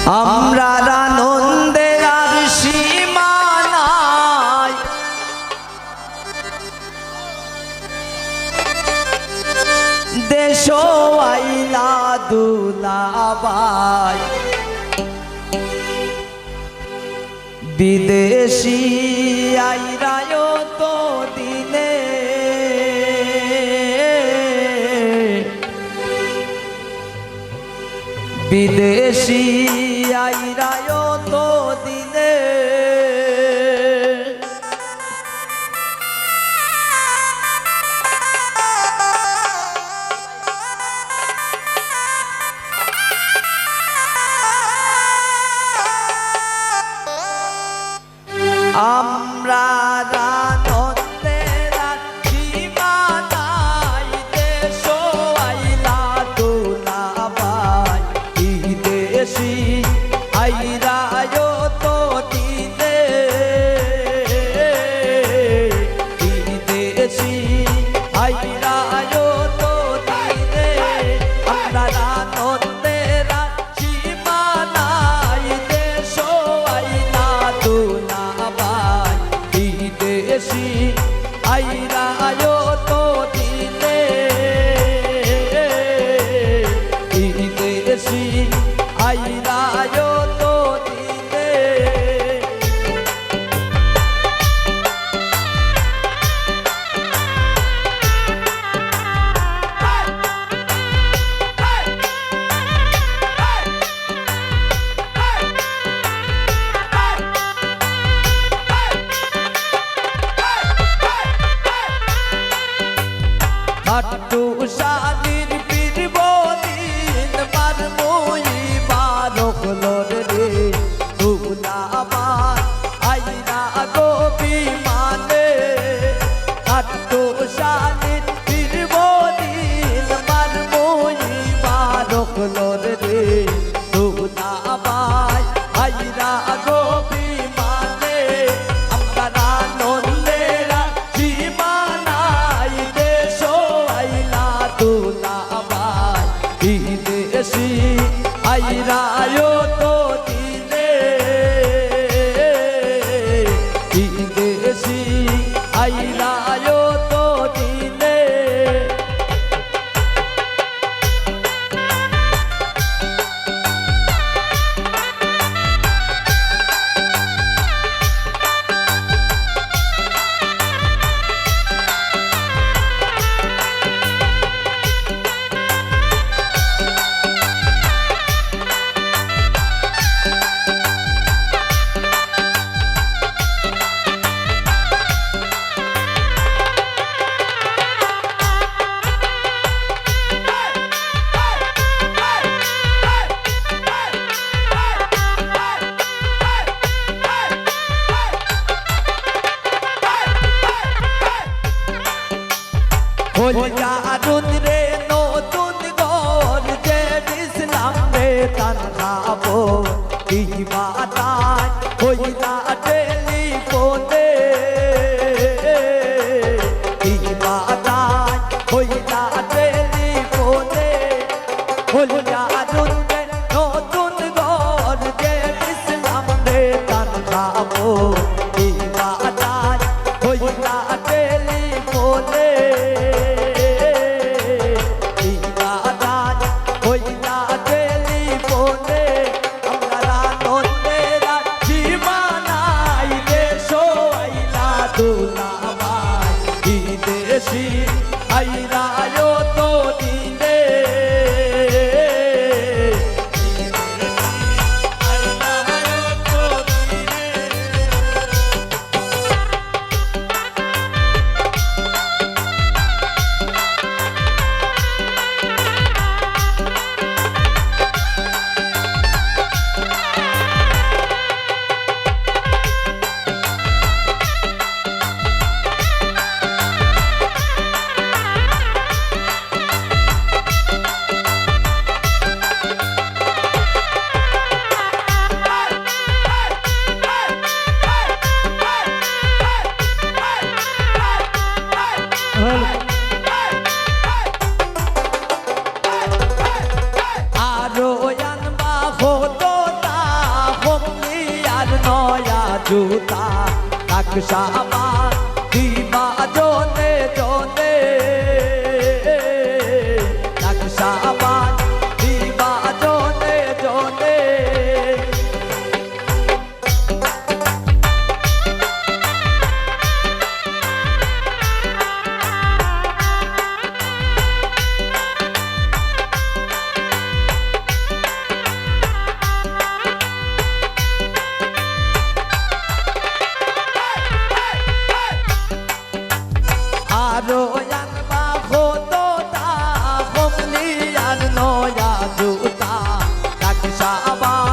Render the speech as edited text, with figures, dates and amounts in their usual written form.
আমরা আনন্দের আর সীমা নাই, দেশ আইলা দুলাবাই বিদেশি আইরায় তো দিনে বিদেশি আইরায় তো দিনে আমরা আনন্দের আর সীমা নাই, দেশ আইলা দুলাবাই বিদেশি আইরায় তো দিনে বিদেশি আইরায় তো দিনে আমরা আনন্দের আর সীমা নাই, দেশ আইলা দুলাবাই বিদেশি আইরায় তো দিনে বিদেশি আইরায় তো দিনে হাট্টু শালির পীর বলিন মারমুই বারক লোর রে দুলাবাই আইরা গোপী মানে হাট্টু শালির পীর বলিন মারমুই বারক লোর রে দুলাবাই আইরা গোপী মানে আমরা আনন্দের সীমা নাই, দেশ আইলা দুলাবাই বিদেশি আইরায় তো দিনে বিদেশি আইরায় তো দিনে হইয়া আরুন রে নতুন ঘর যে ইসলাম রে তান খাবো ইবাদাত হইলা টেলিফোনে ইবাদাত হইলা টেলিফোনে হইয়া আরুন রে নতুন ঘর যে ইসলাম রে তান খাবো ইবাদাত হইলা টেলিফোনে হইলা টেলিফোনে আমরা আনন্দের জুতা নকশাবান দিবা জোনে জোনে নকশাবান দিবা জোনে জোনে আরো আনবা খোদা খমলি আর নয়া জুতা নকশাবান